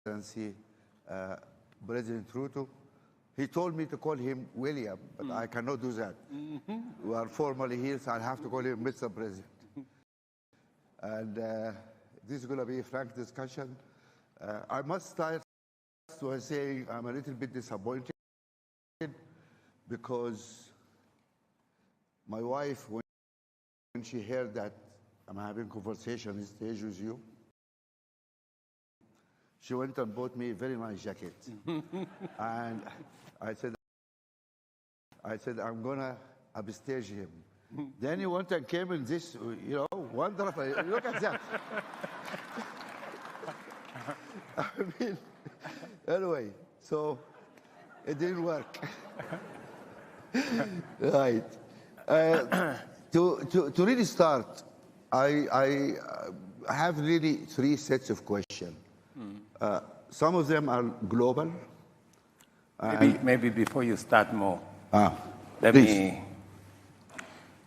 Excellency, President Ruto. He told me to call him William, but I cannot do that. We are formally here, so I'll have to call him Mr. President. And this is going to be a frank discussion. I must start by saying I'm a little bit disappointed because my wife, when she heard that I'm having a conversation on stage with you, she went and bought me a very nice jacket. And I said, I'm going to upstage him. Then he went and came in this, wonderful. Look at that. I mean, anyway, so it didn't work. Right. To really start, I have really three sets of questions. Some of them are global. Maybe before you start more, please.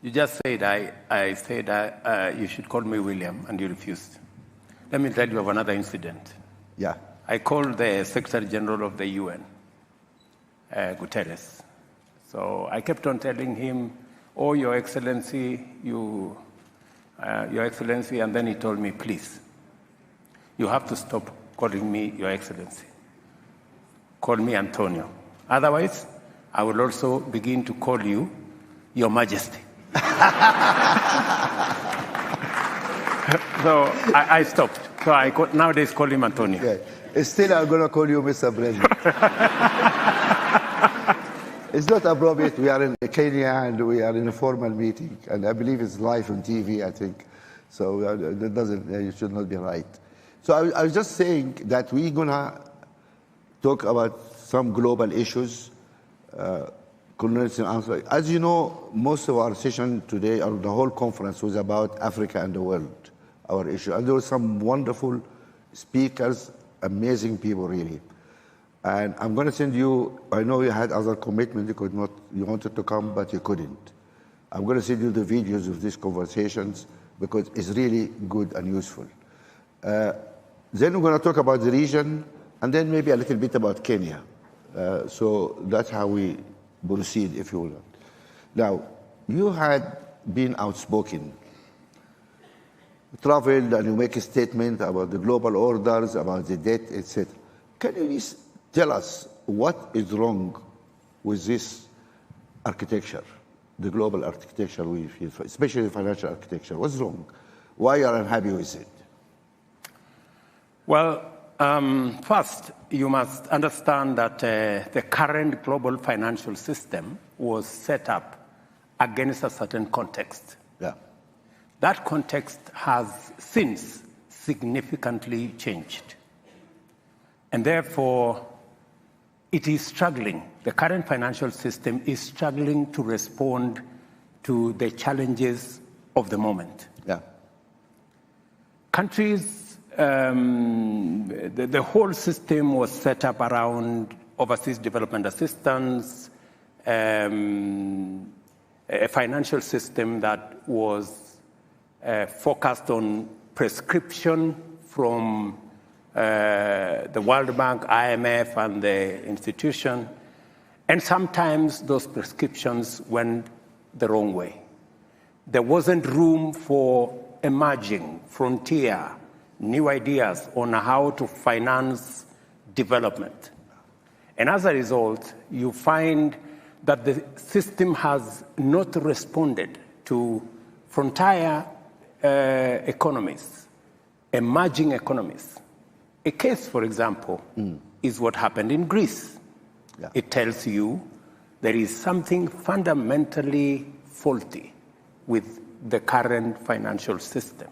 You just said I said you should call me William, and you refused. Let me tell you of another incident. Yeah. I called the Secretary General of the UN, Guterres. So I kept on telling him, "Oh, Your Excellency, Your Excellency," and then he told me, "Please, you have to stop calling me Your Excellency. Call me Antonio. Otherwise, I will also begin to call you Your Majesty." So I stopped. So nowadays call him Antonio. Yeah. Still, I'm going to call you Mr. President. It's not appropriate. We are in Kenya and we are in a formal meeting, and I believe it's live on TV, I think. So it should not be right. So I was just saying that we're going to talk about some global issues. As you know, most of our session today, or the whole conference, was about Africa and the world, our issue. And there were some wonderful speakers, amazing people, really. And I'm going to send you, I know you had other commitments, you wanted to come, but you couldn't. I'm going to send you the videos of these conversations because it's really good and useful. Then we're going to talk about the region, and then maybe a little bit about Kenya. So that's how we proceed, if you will. Now, you had been outspoken, traveled, and you make a statement about the global orders, about the debt, etc. Can you please tell us what is wrong with this architecture, the global architecture we feel, especially the financial architecture? What's wrong? Why are you unhappy with it? Well, first, you must understand that the current global financial system was set up against a certain context. Yeah. That context has since significantly changed. And therefore, it is struggling. The current financial system is struggling to respond to the challenges of the moment. Yeah. Countries, the whole system was set up around overseas development assistance, a financial system that was focused on prescription from the World Bank, IMF, and the institution. And sometimes those prescriptions went the wrong way. There wasn't room for emerging, frontier, new ideas on how to finance development. And as a result, you find that the system has not responded to frontier economies, emerging economies. A case, for example, is what happened in Greece. Yeah. It tells you there is something fundamentally faulty with the current financial system.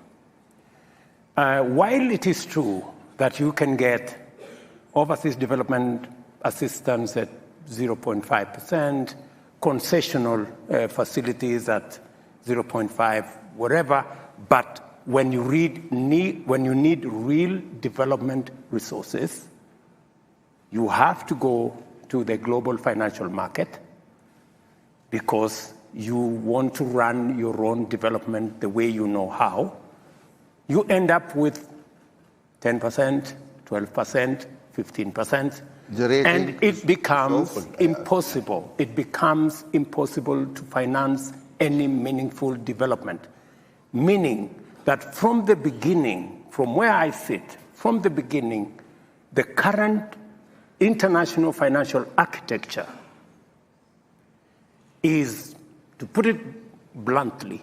While it is true that you can get overseas development assistance at 0.5%, concessional facilities at 0.5, whatever, but when you need real development resources, you have to go to the global financial market because you want to run your own development the way you know how. You end up with 10%, 12%, 15%. And it becomes impossible. It becomes impossible to finance any meaningful development. Meaning that from the beginning, from where I sit, from the beginning, the current international financial architecture is, to put it bluntly,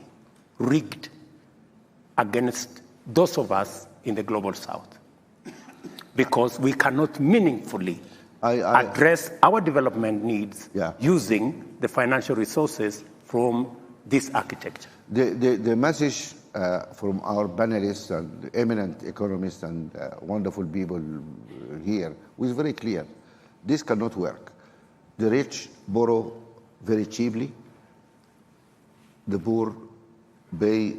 rigged against those of us in the global south. Because we cannot meaningfully address our development needs using the financial resources from this architecture. The message from our panelists and eminent economists and wonderful people here was very clear. This cannot work. The rich borrow very cheaply. The poor pay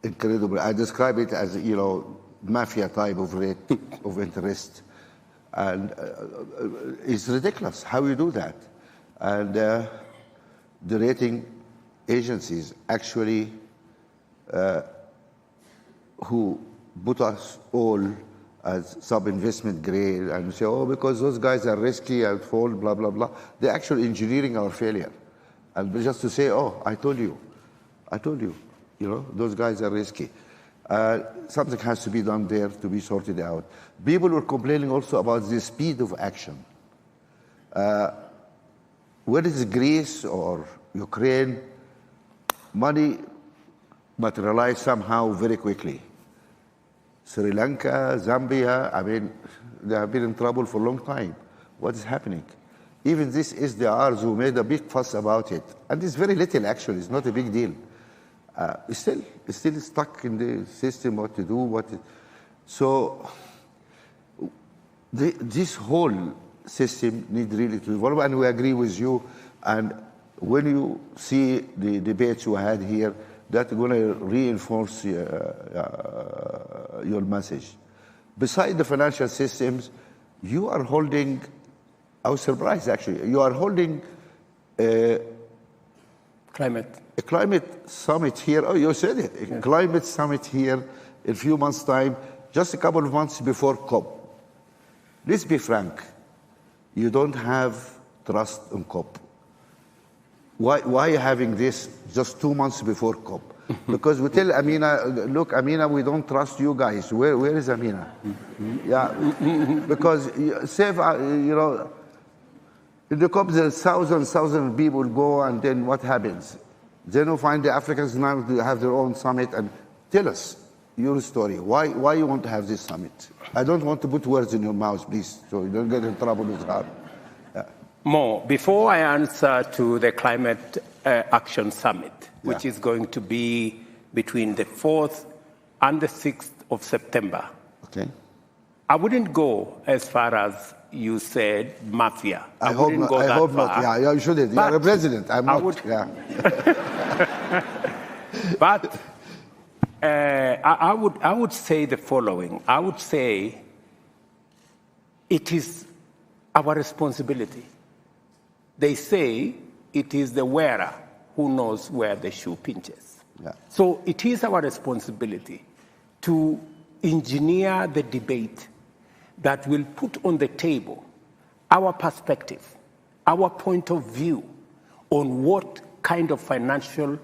incredibly. I describe it as, mafia type of rate of interest. And it's ridiculous how you do that. And the rating agencies actually who put us all as sub-investment grade and say, oh, because those guys are risky and fall, blah, blah, blah. They're actually engineering our failure. And just to say, oh, I told you, those guys are risky. Something has to be done there to be sorted out. People were complaining also about the speed of action. Where is Greece or Ukraine? Money materialized somehow very quickly. Sri Lanka, Zambia, they have been in trouble for a long time. What is happening? Even this SDRs who made a big fuss about it, and it's very little actually, it's not a big deal. It's still stuck in the system, what to do, so this whole system needs really to evolve, and we agree with you. And when you see the debates you had here, that's going to reinforce your message. Besides the financial systems, you are holding, I was surprised actually, you are holding a climate summit here. Oh, you said it. A climate summit here in a few months' time, just a couple of months before COP. Let's be frank. You don't have trust in COP. Why are you having this just 2 months before COP? Because we tell Amina, look, Amina, we don't trust you guys. Where is Amina? Yeah, because in the COP, there's thousands of people go, and then what happens? Then you find the Africans now have their own summit. And tell us your story. Why you want to have this summit? I don't want to put words in your mouth, please, so you don't get in trouble with her. More, before I answer to the Climate Action Summit, which is going to be between the 4th and the 6th of September, I wouldn't go as far as you said, mafia. I hope not. Yeah, you shouldn't. You're a president. I'm not. But I would say the following. I would say it is our responsibility. They say it is the wearer who knows where the shoe pinches. Yeah. So it is our responsibility to engineer the debate that will put on the table our perspective, our point of view on what kind of financial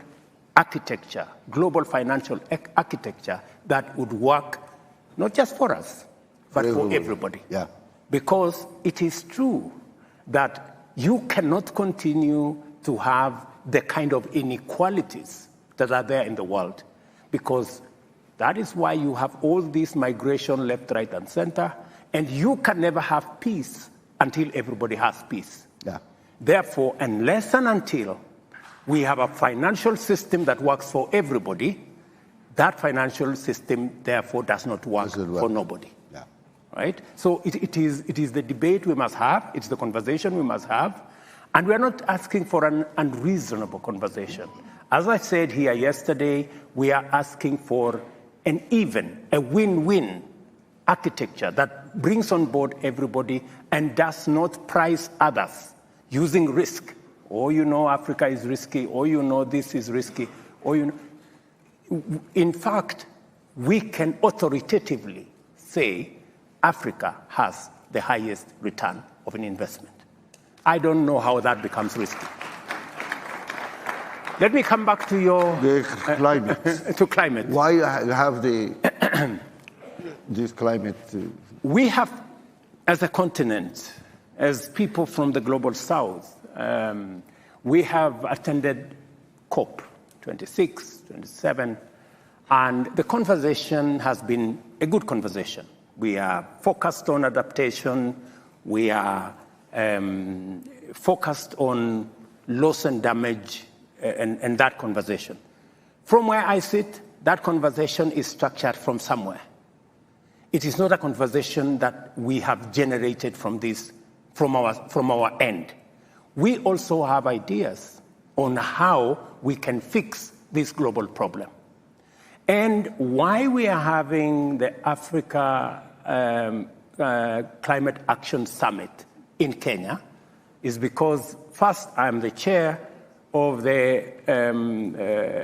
architecture, global financial architecture that would work not just for us, but for everybody. Yeah. Because it is true that you cannot continue to have the kind of inequalities that are there in the world, because that is why you have all this migration left, right, and center, and you can never have peace until everybody has peace. Yeah. Therefore, unless and until we have a financial system that works for everybody, that financial system, therefore, does not work for nobody. Yeah. Right? So it is the debate we must have, it's the conversation we must have, and we're not asking for an unreasonable conversation. As I said here yesterday, we are asking for a win-win architecture that brings on board everybody and does not price others using risk. Or Africa is risky, or this is risky, or In fact, we can authoritatively say Africa has the highest return of an investment. I don't know how that becomes risky. Let me come back to the climate. to climate. Why have this climate? We have, as a continent, as people from the global south, we have attended COP 26, 27, and the conversation has been a good conversation. We are focused on adaptation. We are focused on loss and damage and that conversation. From where I sit, that conversation is structured from somewhere. It is not a conversation that we have generated from our end. We also have ideas on how we can fix this global problem. And why we are having the Africa Climate Action Summit in Kenya is because, first, I'm the chair of the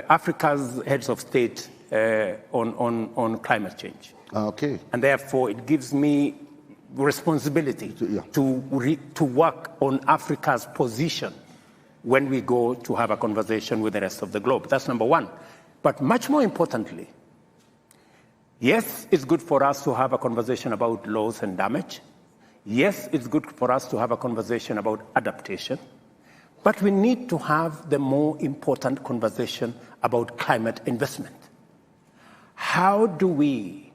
Africa's heads of state on climate change. Okay. And therefore, it gives me responsibility to work on Africa's position when we go to have a conversation with the rest of the globe. That's number one. But much more importantly, yes, it's good for us to have a conversation about loss and damage. Yes, it's good for us to have a conversation about adaptation. But we need to have the more important conversation about climate investment. How do we...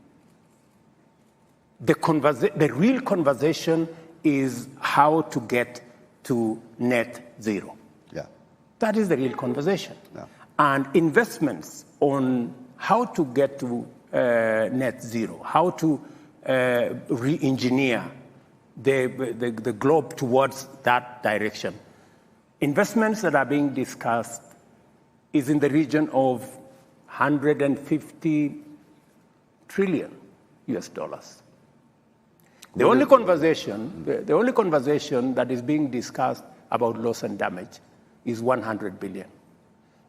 The real conversation is how to get to net zero. Yeah. That is the real conversation. Yeah. And investments on how to get to net zero, how to re-engineer the globe towards that direction. Investments that are being discussed is in the region of 150 trillion US dollars. The only conversation that is being discussed about loss and damage is 100 billion.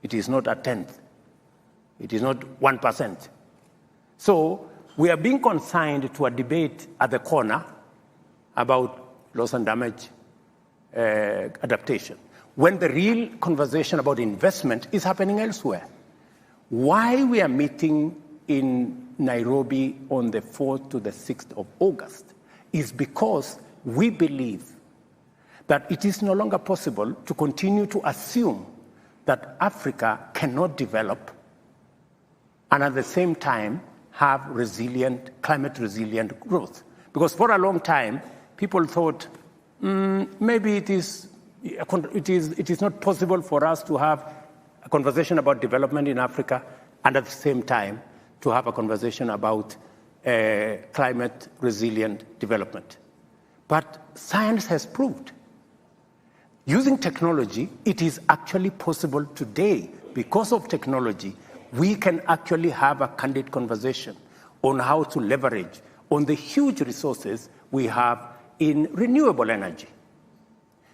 It is not a tenth. It is not 1%. So we are being consigned to a debate at the corner about loss and damage adaptation, when the real conversation about investment is happening elsewhere. Why we are meeting in Nairobi on the 4th to the 6th of August is because we believe that it is no longer possible to continue to assume that Africa cannot develop and at the same time have climate-resilient growth. Because for a long time, people thought maybe it is not possible for us to have a conversation about development in Africa and at the same time to have a conversation about climate-resilient development. But science has proved, using technology, it is actually possible today. Because of technology, we can actually have a candid conversation on how to leverage on the huge resources we have in renewable energy.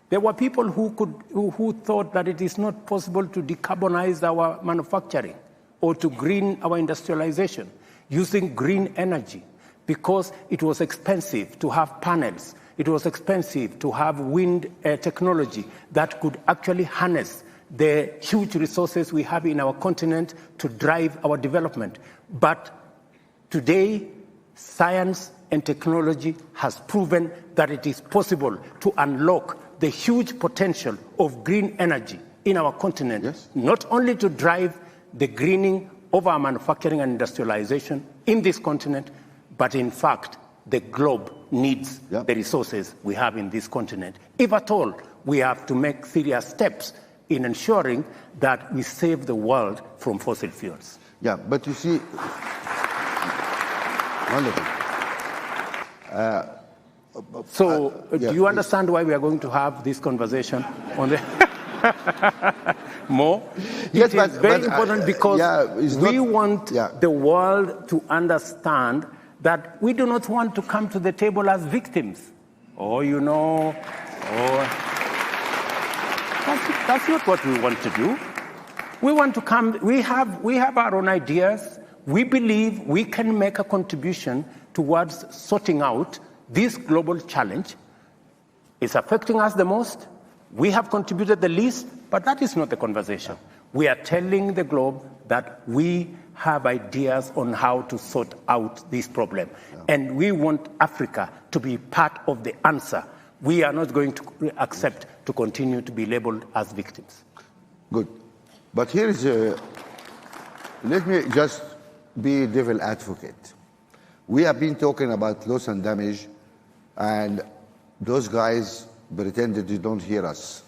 There were people who thought that it is not possible to decarbonize our manufacturing or to green our industrialization using green energy because it was expensive to have panels. It was expensive to have wind technology that could actually harness the huge resources we have in our continent to drive our development. But today, science and technology has proven that it is possible to unlock the huge potential of green energy in our continent, yes, not only to drive the greening of our manufacturing and industrialization in this continent, but in fact, the globe needs the resources we have in this continent. If at all, we have to make serious steps in ensuring that we save the world from fossil fuels. Yeah, but you see, wonderful. Do you understand why we are going to have this conversation on the more? Yes, it is very important because we want the world to understand that we do not want to come to the table as victims. That's not what we want to do. We want to come, we have our own ideas. We believe we can make a contribution towards sorting out this global challenge. It's affecting us the most. We have contributed the least, but that is not the conversation. We are telling the globe that we have ideas on how to sort out this problem. And we want Africa to be part of the answer. We are not going to accept to continue to be labeled as victims. Good. But here is let me just be devil advocate. We have been talking about loss and damage, and those guys pretended they don't hear us.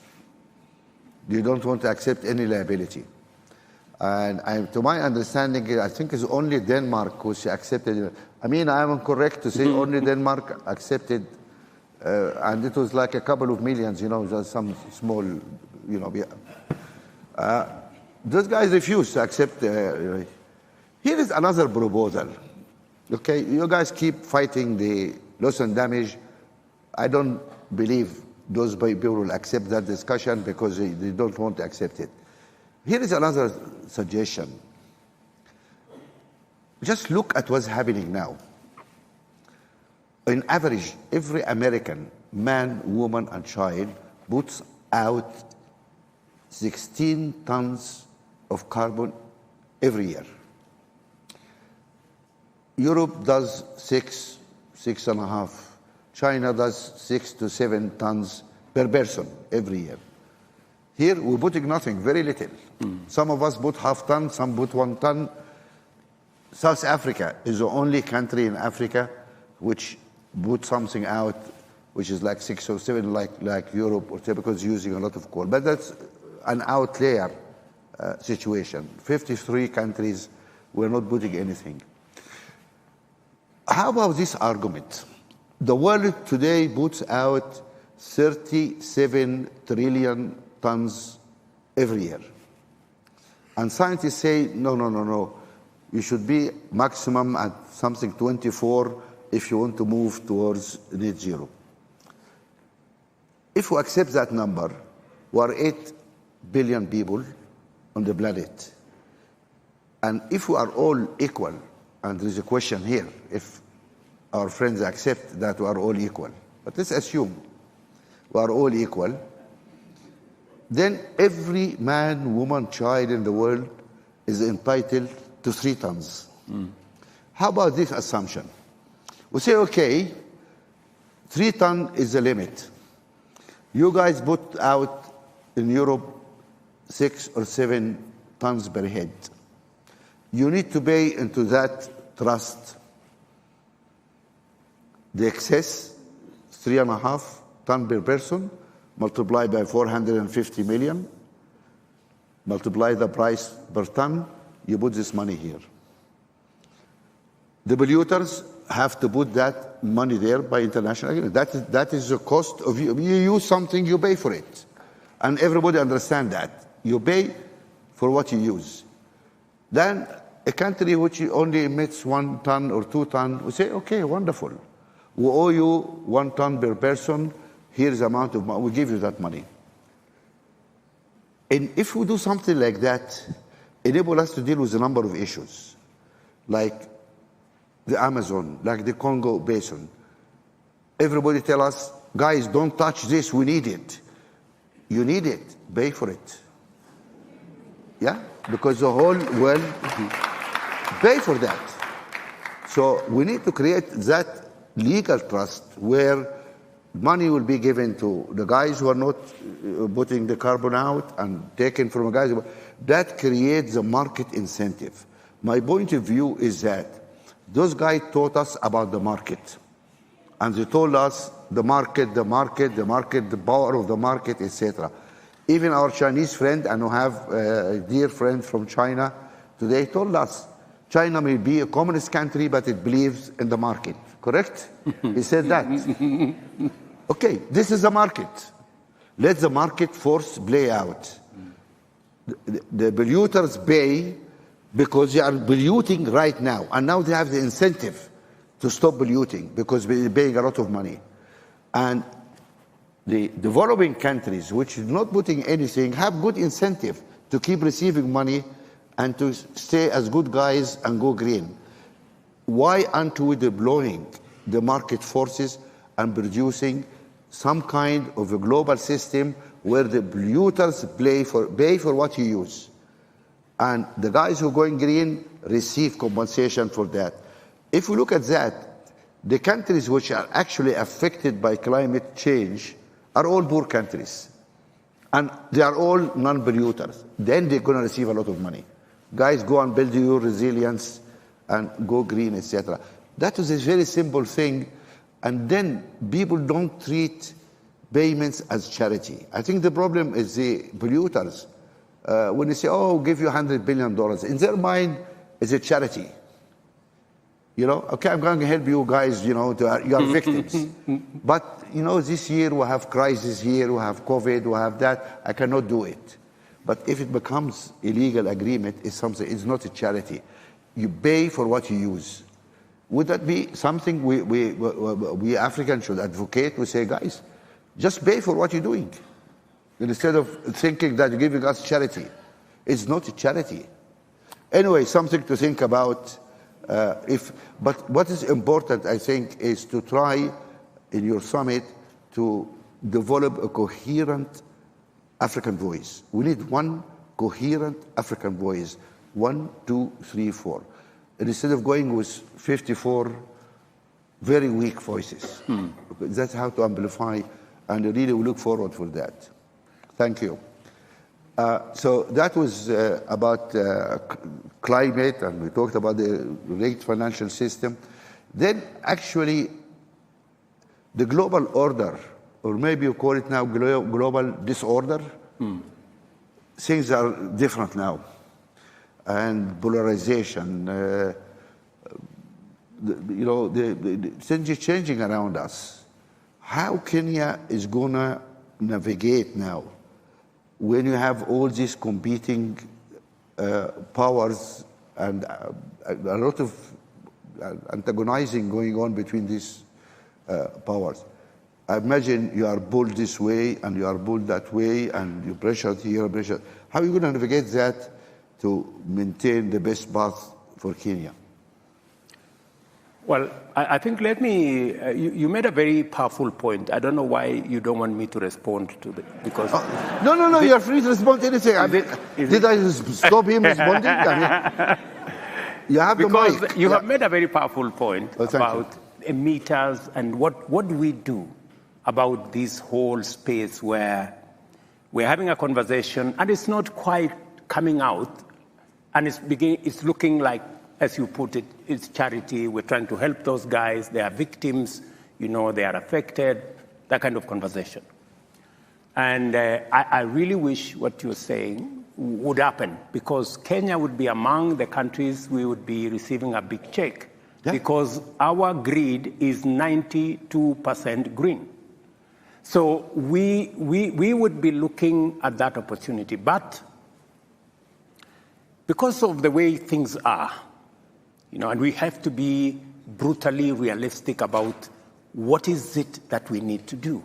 They don't want to accept any liability. And to my understanding, I think it's only Denmark which accepted. I mean, I am correct to say only Denmark accepted, and it was like a couple of millions, just some small, those guys refused to accept. Here is another proposal. Okay, you guys keep fighting the loss and damage. I don't believe those people will accept that discussion because they don't want to accept it. Here is another suggestion. Just look at what's happening now. On average, every American, man, woman, and child puts out 16 tons of carbon every year. Europe does 6.5. China does 6 to 7 tons per person every year. Here, we're putting nothing, very little. Some of us put half ton, some put 1 ton. South Africa is the only country in Africa which put something out, which is like 6 or 7, like Europe, or because it's using a lot of coal. But that's an outlier situation. 53 countries were not putting anything. How about this argument? The world today puts out 37 trillion tons every year. And scientists say, no. You should be maximum at something 24 if you want to move towards net zero. If we accept that number, we are 8 billion people on the planet. And if we are all equal, and there is a question here, if our friends accept that we are all equal, but let's assume we are all equal, then every man, woman, child in the world is entitled to 3 tons. How about this assumption? We say, okay, 3 tons is the limit. You guys put out in Europe 6 or 7 tons per head. You need to pay into that trust the excess, 3.5 tons per person, multiplied by 450 million, multiply the price per ton, you put this money here. The polluters have to put that money there by international agreement. That is the cost of you. You use something, you pay for it. And everybody understands that. You pay for what you use. Then a country which only emits 1 ton or 2 tons, we say, okay, wonderful. We owe you 1 ton per person. Here's the amount of money. We give you that money. And if we do something like that, enable us to deal with a number of issues, like the Amazon, like the Congo Basin. Everybody tell us, guys, don't touch this, we need it. You need it, pay for it. Yeah? Because the whole world pay for that. So we need to create that legal trust where money will be given to the guys who are not putting the carbon out and taken from the guys. That creates a market incentive. My point of view is that those guys taught us about the market. And they told us the market, the power of the market, etc. Even our Chinese friend, and we have a dear friend from China today, told us China may be a communist country, but it believes in the market. Correct? He said that. Okay, this is the market. Let the market force play out. The polluters pay because they are polluting right now. And now they have the incentive to stop polluting because they're paying a lot of money. And the developing countries, which are not putting anything, have good incentive to keep receiving money and to stay as good guys and go green. why aren't we deploying the market forces and producing some kind of a global system where the polluters pay for what you use? And the guys who are going green receive compensation for that. If we look at that, the countries which are actually affected by climate change are all poor countries. And they are all non-polluters. Then they're going to receive a lot of money. Guys, go and build your resilience and go green, etc. That is a very simple thing. And then people don't treat payments as charity. I think the problem is the polluters. When they say, oh, we'll give you $100 billion, in their mind, it's a charity. You know, okay, I'm going to help you guys, you know, you are victims. But, you know, this year we have crisis here, we have COVID, we have that. I cannot do it. But if it becomes illegal agreement, it's not a charity. You pay for what you use. Would that be something we Africans should advocate? We say, guys, just pay for what you're doing. Instead of thinking that you're giving us charity. It's not a charity. Anyway, something to think about. But what is important, I think, is to try in your summit to develop a coherent African voice. We need one coherent African voice. 1, 2, 3, 4. And instead of going with 54 very weak voices. That's how to amplify, and I really look forward for that. Thank you. So that was about climate, and we talked about the rigged financial system. Then actually, the global order, or maybe you call it now global disorder, things are different now. And polarization, you know, the things are changing around us. How Kenya is going to navigate now when you have all these competing powers and a lot of antagonizing going on between these powers? I imagine you are pulled this way and you are pulled that way and you pressured here, pressured. How are you going to navigate that to maintain the best path for Kenya? Well, I think you made a very powerful point. I don't know why you don't want me to respond to it, because... No, you're free to respond to anything. Did I stop him responding? You have the mic. Because you have made a very powerful point about emitters and what do we do about this whole space where we're having a conversation and it's not quite coming out, and it's looking like, as you put it, it's charity. We're trying to help those guys. They are victims. You know, they are affected. That kind of conversation. And I really wish what you're saying would happen, because Kenya would be among the countries we would be receiving a big check, because our grid is 92% green. So we would be looking at that opportunity. But because of the way things are, you know, and we have to be brutally realistic about what is it that we need to do.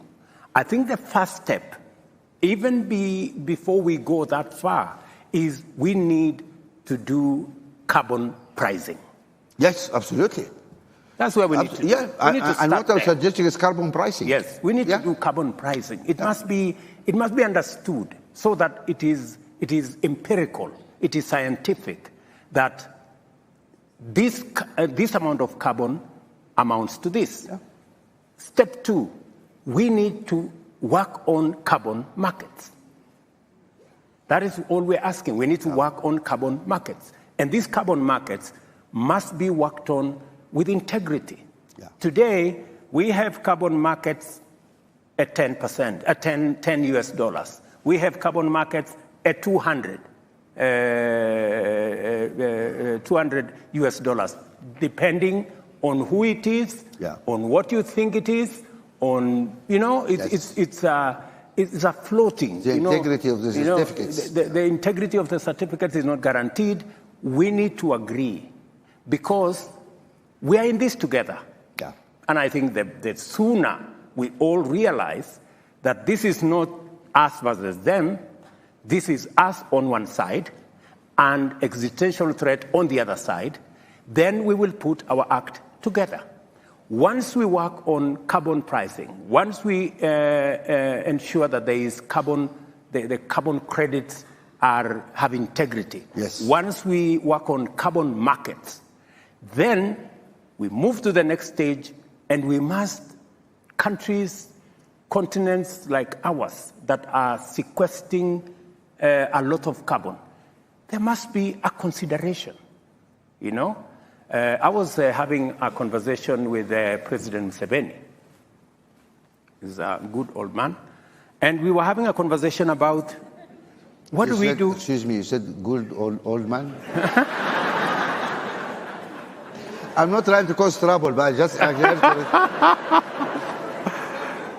I think the first step, even before we go that far, is we need to do carbon pricing. Yes, absolutely. That's where we need to. Yeah, and what I'm suggesting is carbon pricing. Yes, we need to do carbon pricing. It must be understood so that it is empirical, it is scientific, that this amount of carbon amounts to this. Yeah. Step 2, we need to work on carbon markets. That is all we're asking. We need to work on carbon markets. And these carbon markets must be worked on with integrity. Yeah. Today, we have carbon markets at 10%, at 10 US dollars. We have carbon markets at 200 US dollars, depending on who it is, on what you think it is, on, you know, it's a floating. The integrity of the certificates. The integrity of the certificates is not guaranteed. We need to agree, because we are in this together. Yeah. And I think that the sooner we all realize that this is not us versus them, this is us on one side and existential threat on the other side, then we will put our act together. Once we work on carbon pricing, once we ensure that there is the carbon credits have integrity, yes. Once we work on carbon markets, then we move to the next stage, and we must, countries, continents like ours that are sequestering a lot of carbon, there must be a consideration, you know? I was having a conversation with President Museveni. He's a good old man. And we were having a conversation about what do we do? Excuse me, you said good old man? I'm not trying to cause trouble, but I just...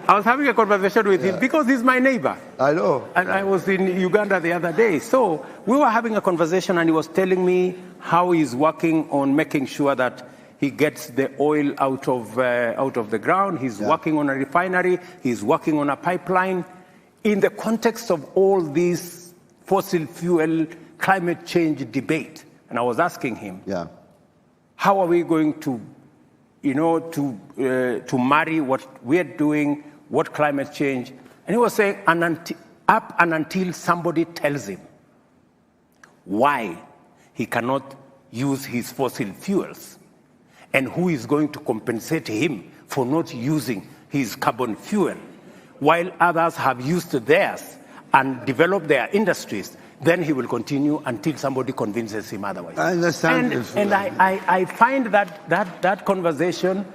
I was having a conversation with him because he's my neighbor. I know. And I was in Uganda the other day. So we were having a conversation, and he was telling me how he's working on making sure that he gets the oil out of the ground. He's working on a refinery. He's working on a pipeline. In the context of all this fossil fuel climate change debate, and I was asking him, how are we going to, to marry what we're doing, what climate change? And he was saying, up and until somebody tells him why he cannot use his fossil fuels, and who is going to compensate him for not using his carbon fuel, while others have used theirs and developed their industries, then he will continue until somebody convinces him otherwise. I understand. And I find that conversation,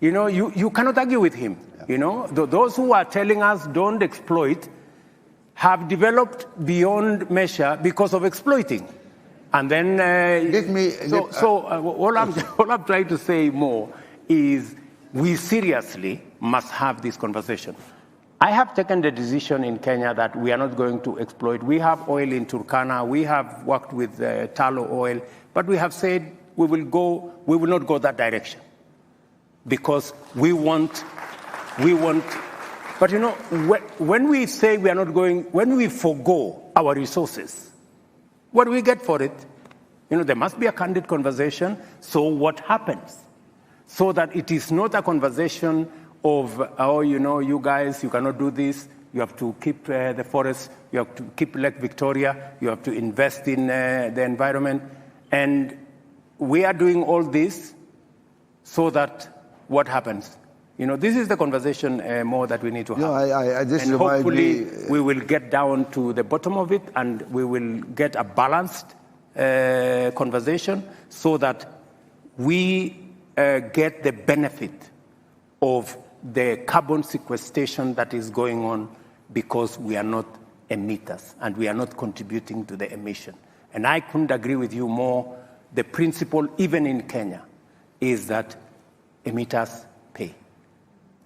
you cannot argue with him. Those who are telling us don't exploit have developed beyond measure because of exploiting. And then, all I'm trying to say more is we seriously must have this conversation. I have taken the decision in Kenya that we are not going to exploit. We have oil in Turkana. We have worked with tallow oil, but we have said we will not go that direction because we want. But when we say we are not going, when we forgo our resources, what do we get for it? There must be a candid conversation. So what happens? So that it is not a conversation of, you guys, you cannot do this. You have to keep the forest. You have to keep Lake Victoria. You have to invest in the environment. And we are doing all this so that what happens? This is the conversation more that we need to have. And hopefully we will get down to the bottom of it, and we will get a balanced conversation so that we get the benefit of the carbon sequestration that is going on because we are not emitters and we are not contributing to the emission. And I couldn't agree with you more. The principle, even in Kenya, is that emitters pay.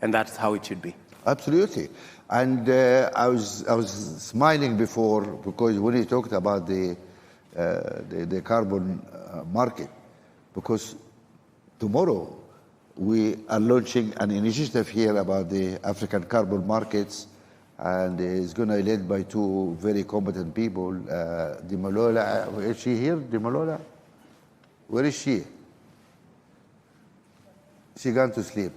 And that's how it should be. Absolutely. And I was smiling before because when you talked about the carbon market, because tomorrow we are launching an initiative here about the African carbon markets, and it's going to be led by two very competent people. Dimalola, is she here? Dimalola? Where is she? She gone to sleep.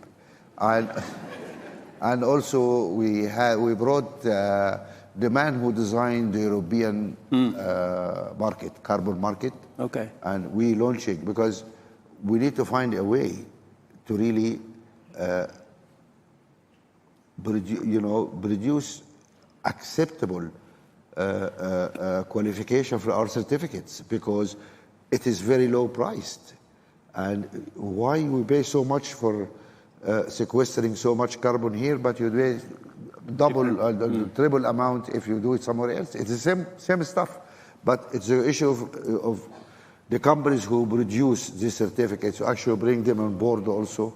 And also we brought the man who designed the European carbon market. Okay. And we launching because we need to find a way to really produce acceptable qualification for our certificates, because it is very low priced. And why we pay so much for sequestering so much carbon here, but you pay double, triple amount if you do it somewhere else? It's the same stuff, but it's the issue of the companies who produce these certificates to actually bring them on board also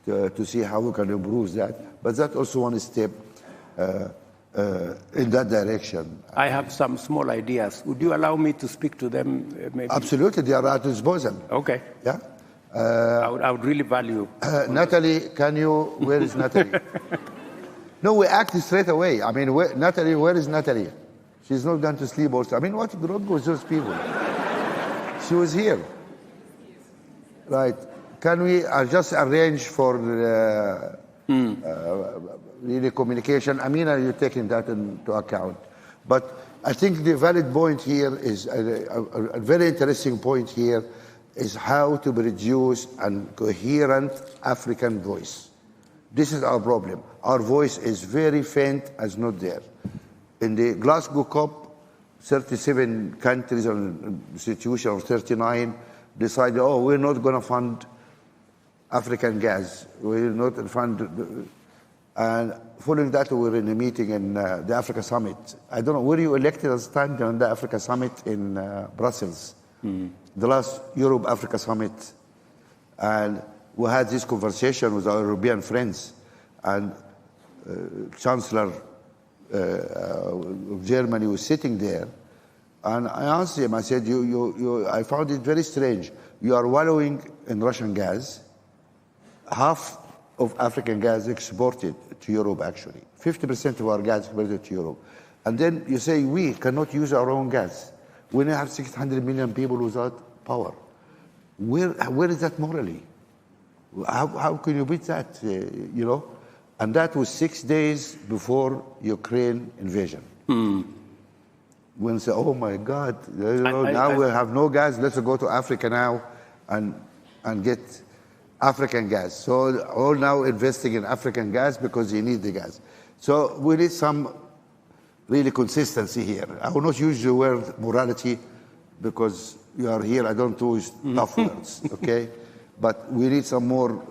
to see how we can improve that. But that's also one step in that direction. I have some small ideas. Would you allow me to speak to them? Maybe? Absolutely, they are at disposal. Okay. Yeah. I would really value. Natalie, where is Natalie? No, we act straight away. I mean, Natalie, where is Natalie? She's not gone to sleep also. I mean, what wrong with those people? She was here. Right. Can we just arrange for really communication? Amina, you're taking that into account. But I think the valid point here is a very interesting point here is how to produce a coherent African voice. This is our problem. Our voice is very faint, as not there. In the Glasgow COP, 37 countries and institutions, or 39, decided, oh, we're not going to fund African gas. We're not fund. And following that, we were in a meeting in the Africa Summit. I don't know, were you elected as time on the Africa Summit in Brussels? The last Europe-Africa Summit. And we had this conversation with our European friends. And Chancellor of Germany was sitting there. And I asked him, I said, I found it very strange. You are wallowing in Russian gas. Half of African gas exported to Europe, actually. 50% of our gas exported to Europe. And then you say, we cannot use our own gas. We now have 600 million people without power. Where is that morally? How can you beat that, you know? And that was 6 days before Ukraine invasion. When say, oh my God, now we have no gas, let's go to Africa now and get African gas. So all now investing in African gas because you need the gas. So we need some really consistency here. I will not use the word morality because you are here, I don't use tough words, okay? But we need some more,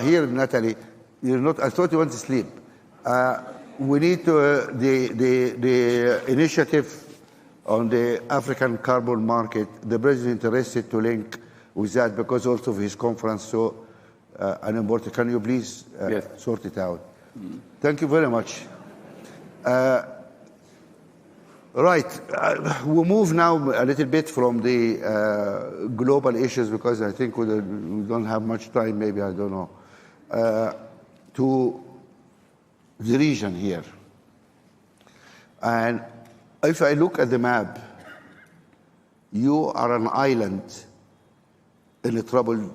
here, Natalie, you're not, I thought you went to sleep. We need to, the initiative on the African carbon market, the president is interested to link with that because also of his conference, so unimportant. Can you please yes. sort it out? Thank you very much. Right, we'll move now a little bit from the global issues because I think we don't have much time, maybe, I don't know, to the region here. And if I look at the map, you are an island in a troubled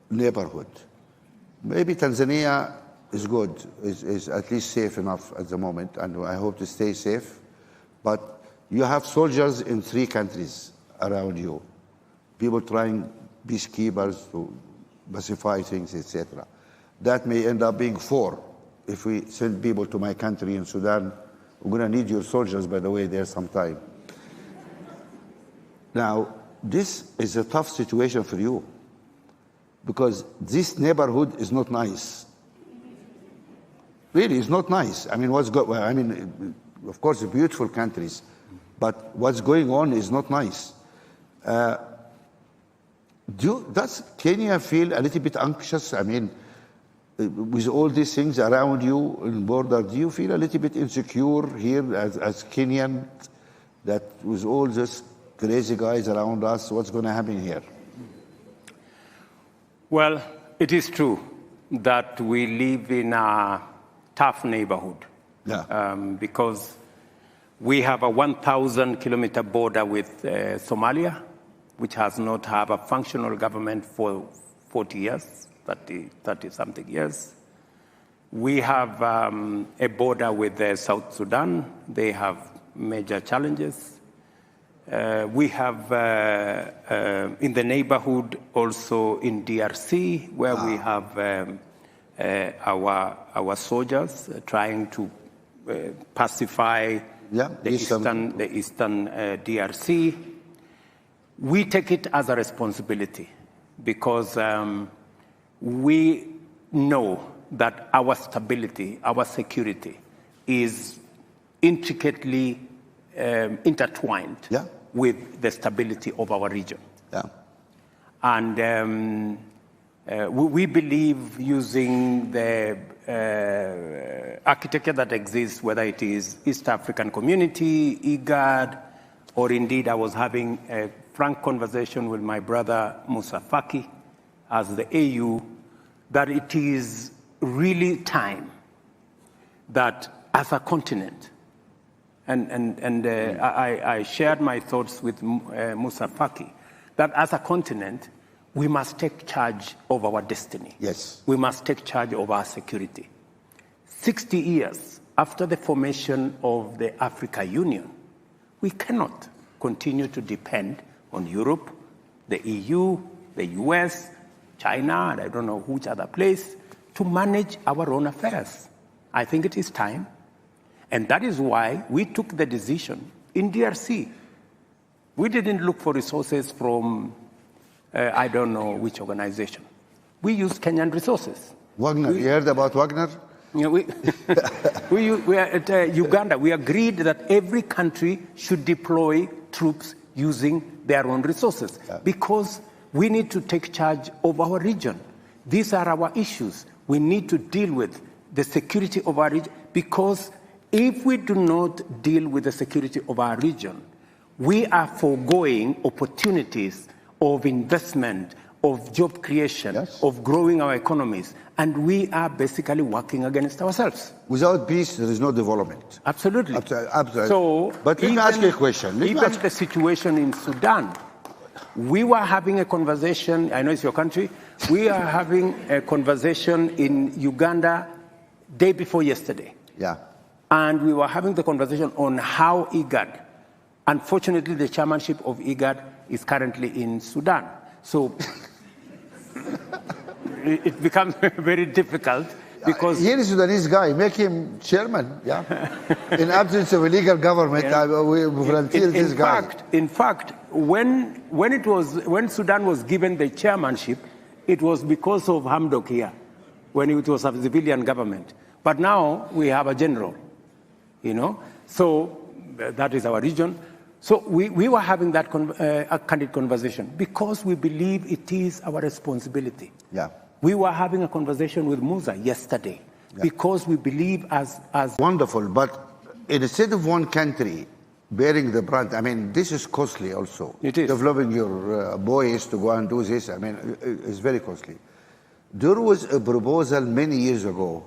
neighborhood. Maybe Tanzania is good, is at least safe enough at the moment, and I hope to stay safe. But you have soldiers in 3 countries around you, people trying, peacekeepers to pacify things, etc. That may end up being 4. If we send people to my country in Sudan, we're going to need your soldiers, by the way, there sometime. Now, this is a tough situation for you because this neighborhood is not nice. Really, it's not nice. I mean, of course, beautiful countries, but what's going on is not nice. Does Kenya feel a little bit anxious? I mean, with all these things around you in the border, do you feel a little bit insecure here as Kenyan that with all these crazy guys around us, what's going to happen here? Well, it is true that we live in a tough neighborhood. Yeah. Because we have a 1,000-kilometer border with Somalia, which has not had a functional government for 40 years, 30-something years. We have a border with South Sudan. They have major challenges. We have in the neighborhood also in DRC, where we have our soldiers trying to pacify the eastern DRC. We take it as a responsibility because we know that our stability, our security is intricately intertwined with the stability of our region. Yeah. And we believe using the architecture that exists, whether it is East African Community, IGAD, or indeed I was having a frank conversation with my brother Musa Faki as the AU, that it is really time that as a continent, and I shared my thoughts with Musa Faki, that as a continent, we must take charge of our destiny. Yes. We must take charge of our security. 60 years after the formation of the Africa Union, we cannot continue to depend on Europe, the EU, the US, China, and I don't know which other place, to manage our own affairs. I think it is time. And that is why we took the decision in DRC. We didn't look for resources from, I don't know which organization. We used Kenyan resources. Wagner, you heard about Wagner? You know, we are at Uganda. We agreed that every country should deploy troops using their own resources because we need to take charge of our region. These are our issues. We need to deal with the security of our region because if we do not deal with the security of our region, we are foregoing opportunities of investment, of job creation, of growing our economies, and we are basically working against ourselves. Without peace, there is no development. Absolutely. Absolutely. So, but let me ask you a question. Even the situation in Sudan, we were having a conversation, I know it's your country, we are having a conversation in Uganda day before yesterday. Yeah. And we were having the conversation on how IGAD, unfortunately the chairmanship of IGAD is currently in Sudan. So it becomes very difficult because... Here is Sudanese guy, make him chairman, yeah? In absence of a legal government, we volunteer this guy. In fact, when Sudan was given the chairmanship, it was because of Hamdok here, when it was a civilian government. But now we have a general, you know? So that is our region. So we were having that a candid conversation because we believe it is our responsibility. Yeah. We were having a conversation with Musa yesterday because we believe as... Wonderful, but instead of one country bearing the brunt, I mean, this is costly also. It is. Developing your boys to go and do this, I mean, it's very costly. There was a proposal many years ago,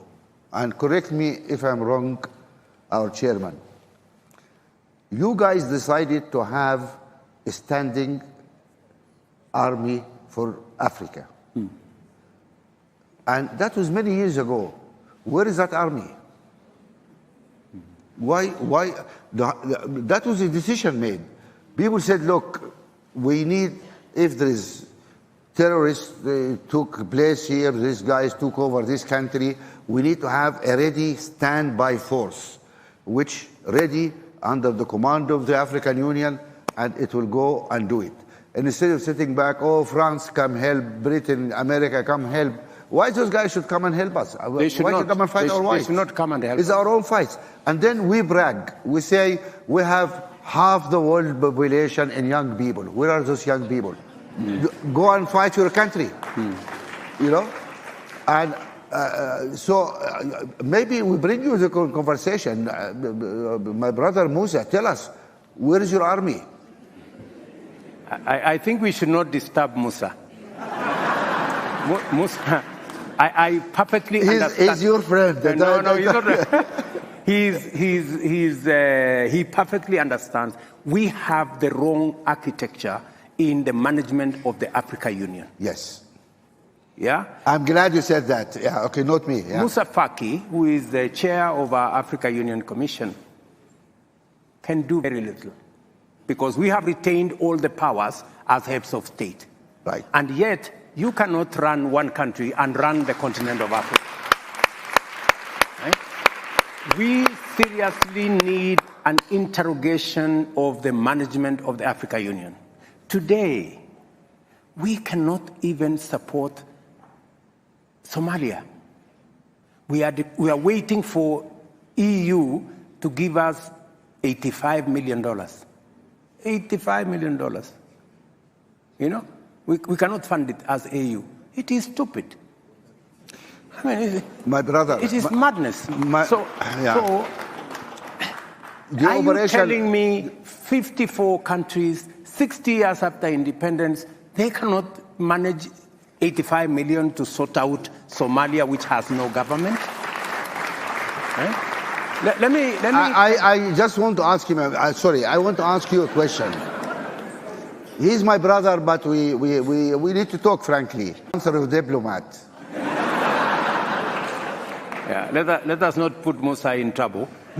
and correct me if I'm wrong, our chairman. You guys decided to have a standing army for Africa. And that was many years ago. Where is that army? Why? That was a decision made. People said, look, we need, if there is terrorists took place here, these guys took over this country, we need to have a ready standby force, which ready under the command of the African Union, and it will go and do it. And instead of sitting back, oh, France, come help, Britain, America, come help, why those guys should come and help us? They should why not. Should come and fight our fights? They should not come and help It's us. our own fights. And then we brag. We say we have half the world population in young people. Where are those young people? Go and fight your country. You know? And maybe we bring you the conversation. My brother Musa, tell us, where is your army? I think we should not disturb Musa. Musa, I perfectly understand. He's your friend. No, he's not. He perfectly understands. We have the wrong architecture in the management of the Africa Union. Yes. Yeah? I'm glad you said that. Yeah, okay, not me. Yeah. Musa Faki, who is the chair of our Africa Union Commission, can do very little because we have retained all the powers as heads of state. Right. And yet, you cannot run one country and run the continent of Africa. Right? We seriously need an interrogation of the management of the Africa Union. Today, we cannot even support Somalia. We are waiting for EU to give us $85 million. $85 million. You know? We cannot fund it as AU. It is stupid. I mean, my brother, it is madness. So the are you telling me 54 countries, 60 years after independence, they cannot manage 85 million to sort out Somalia, which has no government? Right? Let me. I just want to ask him. Sorry, I want to ask you a question. He's my brother, but we need to talk frankly. Answer of diplomat. Yeah, let us not put Musa in trouble.